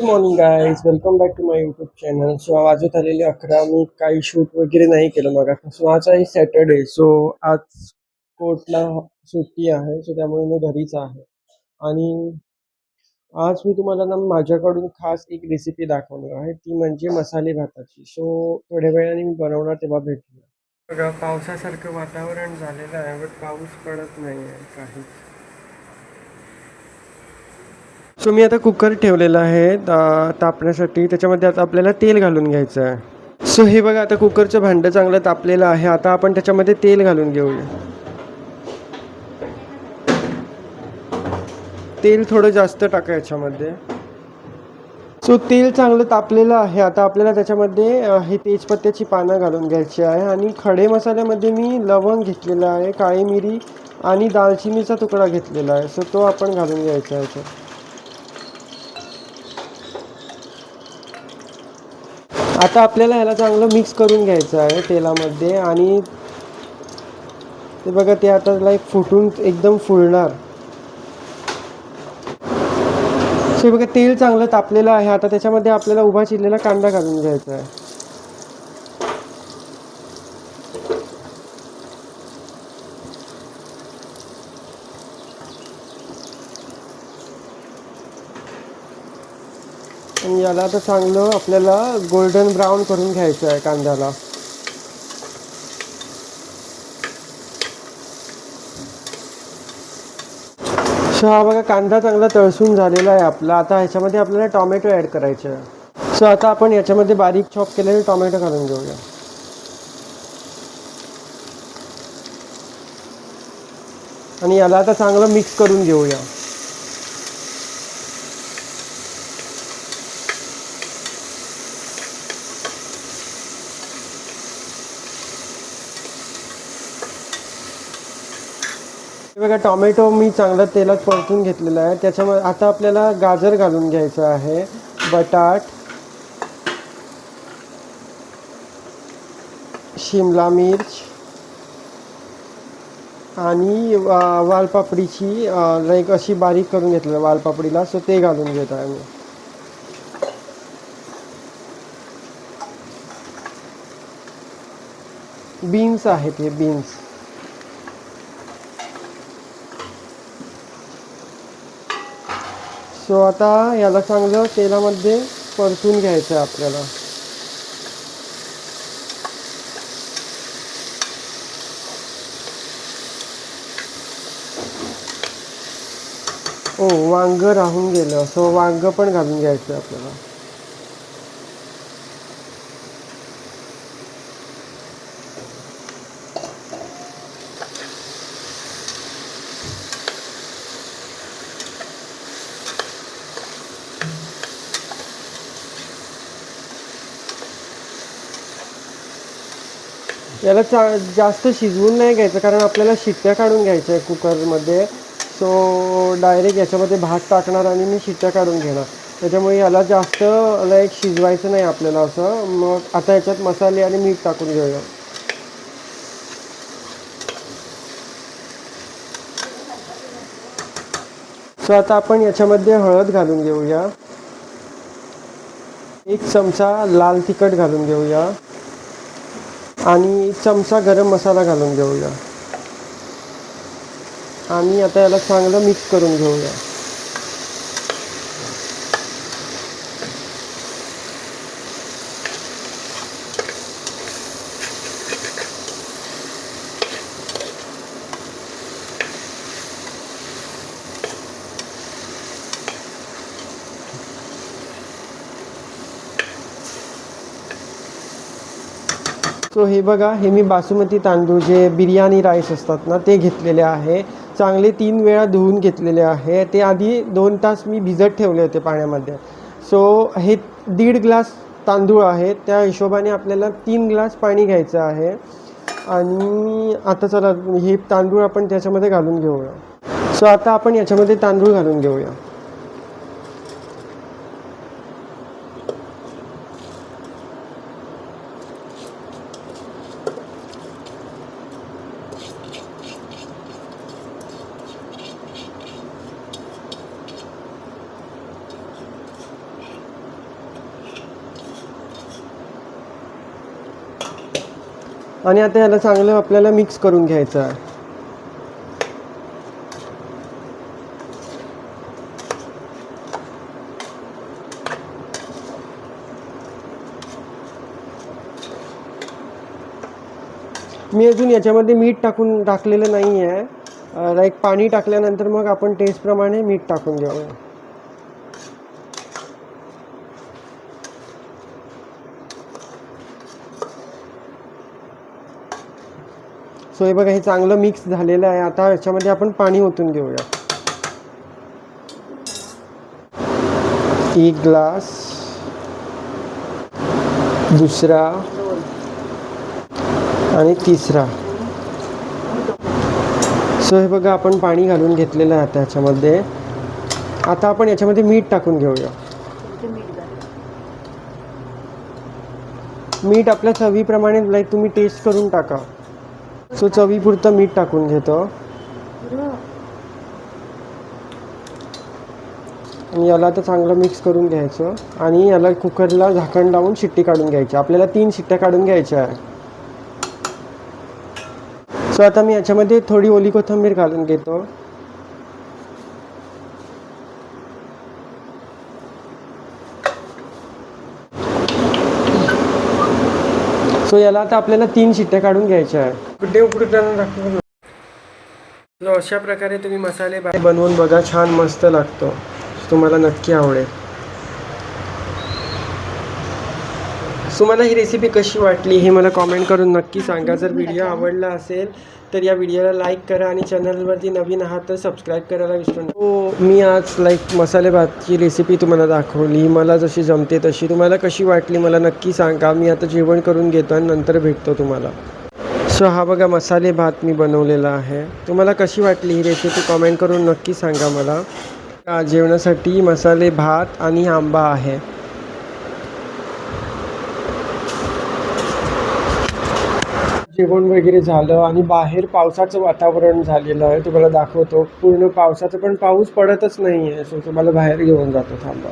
Morning guys, welcome back to my YouTube channel. So वाजत आलेले 11. मी काही शूट वगैरे नाही केलं मग. सो आज आहे सॅटर्डे. सो आज कोर्टला सुट्टी आहे, सो त्यामुळे मी घरीच आहे. आणि आज मी तुम्हाला ना माझ्याकडून खास एक रेसिपी दाखवणार आहे, ती म्हणजे मसाले भाताची. सो थोड्या वेळाने मी बनवणार, तेव्हा भेटूया. बघा, पावसासारखं वातावरण झालेलं आहे, बट पाऊस पडत नाही आहे काही. सो मी आता कुकर ठेवलेला आहे तापण्यासाठी. त्याच्यामध्ये आता आपल्याला तेल घालून घ्यायचं आहे. सो हे बघा, आता कुकरचं भांडं चांगलं तापलेलं आहे. आता आपण त्याच्यामध्ये तेल घालून घेऊया. तेल थोडं जास्त टाका याच्यामध्ये. सो तेल चांगलं तापलेलं आहे. आता आपल्याला त्याच्यामध्ये हे तेजपत्त्याची पानं घालून घ्यायची आहे. आणि खडे मसाल्यामध्ये मी लवंग घेतलेला आहे, काळी मिरी आणि दालचिनीचा तुकडा घेतलेला आहे. सो तो आपण घालून घ्यायचा आहे याच्यात. आता आपल्याला ह्याला चांगलं मिक्स करून घ्यायचं आहे तेलामध्ये. आणि ते बघा, ते आता लाईक फुटून एकदम फुलणार. सो बघा, तेल चांगलं तापलेलं आहे. आता त्याच्यामध्ये आपल्याला उभा चिरलेला कांदा घालून घ्यायचा आहे. आणि याला आता चांगलं आपल्याला गोल्डन ब्राऊन करून घ्यायचं आहे कांद्याला. सो हा बघा, कांदा चांगला तळसून झालेला आहे आपला. आता ह्याच्यामध्ये आपल्याला टॉमॅटो ॲड करायचे आहे. सो आता आपण याच्यामध्ये बारीक चॉप केलेले टॉमॅटो घालून घेऊया. आणि याला आता चांगलं मिक्स करून घेऊया. बघा, टॉमॅटो मी चांगला तेलात परतून घेतलेला आहे. त्याच्यामध्ये आता आपल्याला गाजर घालून घ्यायचं आहे, बटाट, शिमला मिर्च आणि वालपापडीची लाईक अशी बारीक करून घेतलेलं वालपापडीला. सो ते घालून घेत आहे मी. बीन्स आहेत हे बीन्स. सो आता याला चांगलं तेलामध्ये परतून घ्यायचं आहे आपल्याला. वांग राहून गेलं. सो वांग पण घालून घ्यायचं आहे आपल्याला. याला जास्त शिजवून नाही घ्यायचं, कारण आपल्याला शिट्ट्या काढून घ्यायच्या आहे कुकरमध्ये. सो डायरेक्ट याच्यामध्ये भात टाकणार आणि मी शिट्ट्या काढून घेणार. त्याच्यामुळे याला जास्त लाईक शिजवायचं नाही आपल्याला असं. मग आता याच्यात मसाले आणि मीठ टाकून घेऊया. सो आता आपण याच्यामध्ये हळद घालून घेऊया. 1 चमचा लाल तिखट घालून घेऊया. आणि चमचा गरम मसाला घालून घेऊया. आणि आता याला चांगलं मिक्स करून घेऊया. सो हे बघा, हे मी बासमती तांदूळ जे बिर्याणी राईस असतात ना, ते घेतलेले आहे. चांगले 3 वेळा धुवून घेतलेले आहे. ते आधी 2 तास मी भिजत ठेवले होते पाण्यामध्ये. सो हे 1.5 ग्लास तांदूळ आहे. त्या हिशोबाने आपल्याला 3 ग्लास पाणी घ्यायचं आहे. आणि आता चला हे तांदूळ आपण त्याच्यामध्ये घालून घेऊया. सो आता आपण याच्यामध्ये तांदूळ घालून घेऊया. आणि आता याला चांगलं आपल्याला मिक्स करून घ्यायचं आहे. मी अजून याच्यामध्ये मीठ टाकलेलं नाही आहे. लाईक पाणी टाकल्यानंतर मग आपण टेस्टप्रमाणे मीठ टाकून घेऊया. सो हे बघा, हे चांगलं मिक्स झालेलं आहे. आता याच्यामध्ये आपण पाणी ओतून घेऊया. 1 ग्लास, दुसरा आणि तिसरा. सो हे बघा, आपण पाणी घालून घेतलेलं आहे आता याच्यामध्ये. आता आपण याच्यामध्ये मीठ टाकून घेऊया. मीठ आपल्या चवीप्रमाणे लाईक तुम्ही टेस्ट करून टाका. सो चवीपुरतं मीठ टाकून घेतो आणि याला आता चांगलं मिक्स करून घ्यायचं आणि याला कुकरला झाकण लावून शिट्टी काढून घ्यायची. आपल्याला 3 शिट्ट्या काढून घ्यायच्या आहे. सो आता मी याच्यामध्ये थोडी ओली कोथिंबीर घालून घेतो. सो याला आता आपल्याला 3 शिट्ट्या काढून घ्यायच्या आहे. अशा प्रकारे तुम्ही मसाले बनवून बघा, छान मस्त लागतो. तुम्हाला नक्की आवडेल. तुम्हाला ही रेसिपी कशी वाटली हे मला कॉमेंट करून नक्की सांगा. जर व्हिडिओ आवडला असेल तर या व्हिडिओला लाईक करा आणि चॅनलवरती नवीन आहात तर सबस्क्राईब करायला विसरू नका. हो, मी आज लाईक मसाले भातची रेसिपी तुम्हाला दाखवली. मला जशी जमते तशी. तुम्हाला कशी वाटली मला नक्की सांगा. मी आता जेवण करून घेतो आणि नंतर भेटतो तुम्हाला. सो हा बघा, मसाले भात मी बनवलेला आहे. तुम्हाला कशी वाटली ही रेसिपी कॉमेंट करून नक्की सांगा मला. जेवणासाठी मसाले भात आणि आंबा आहे. जेवण वगैरे झालं आणि बाहेर पावसाचं वातावरण झालेलं आहे. तुम्हाला दाखवतो. पूर्ण पावसाचं, पण पाऊस पडतच नाही आहे. सो तुम्हाला बाहेर घेऊन जातो. थांबा.